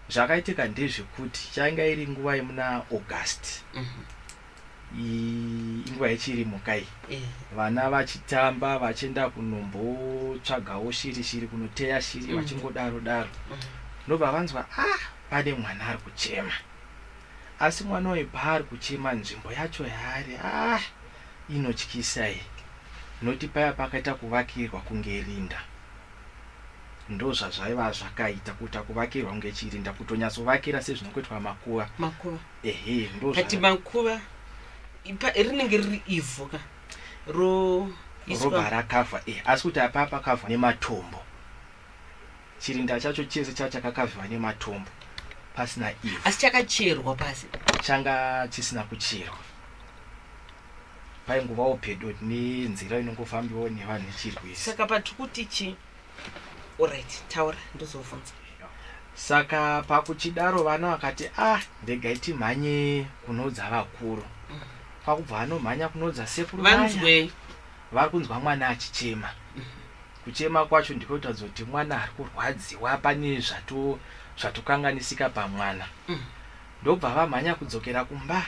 Zvakaitika ndezvekuti changa iri nguva yemuna August. Inguva yechirimo kai. Vana vachitamba vachienda kunombotsvagawo shiri kunoteya shiri vachingodaro daro. Ndobva vanzwa pane mwana ari kuchema. Asi mwana uyu paari kuchema nzvimbo yacho yaari inotyisa. Noti paya pakaita kuvakirwa kunge rinda. Ndo zvazvaiva zvakaita kuita kuvakirwa kunge chirinda kutonyatsovakira sezvinokuitwa makuva. Ndo kati makuva rinenge riri ivhu ka robva rakavha. Asi kuti apa pakavha nematombo. Chirinda chacho chese chakakavhwa nematombo pasina ivhu. Asi chakacherwa pasi. Changa chisina kucherwa. Painguvawo pedo nenzira inongofambiwa nevanhu vechirwisi. Saka patikuti chi alright taura ndozobvunza. Saka pakuchidaro vana vakati ndega timhanye kunodza vakuru. Pakubva vanomhanya kunodza sekuru vanzwe vari kunzwa mwana achichema. Kuchema kwacho ndiko kutaridza kuti mwana ari kurwadziwa, pane zvatokanganisika pamwana. Ndobva vamhanya kudzokera kumba.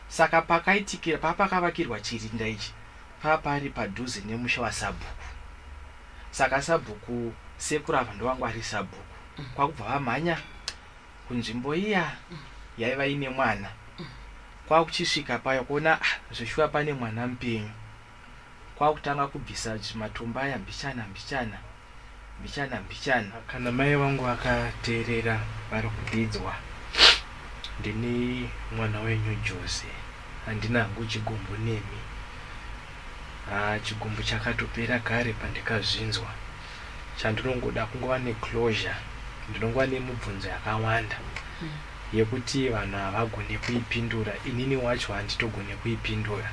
Saka pakaitikira papakavakirwa chirinda ichi papari padhuze nemusha waSabhuku. Saka Sabhuku sekuru ava ndovangwari Sabhuku. Kwakubva vamhanya kunzvimbo iya yaiva ine mwana. Kwakuchisvika payo kuona zvishuwa pane mwana mupenyu. Kwakutanga kubvisa matombo aya mbichana. Kana mai vangu vakateerera vari kudidzwa, ndine mwana wenyu Jose, handina hangu chigumbu nemi. Chigumbu chakatopera kare pandikazvinzwa. Chandinongoda kungova neclosure, ndinongova nemibvunzo yakawanda yekuti vanhu havagone kuipindura, inini wacho handitogone kuipindura.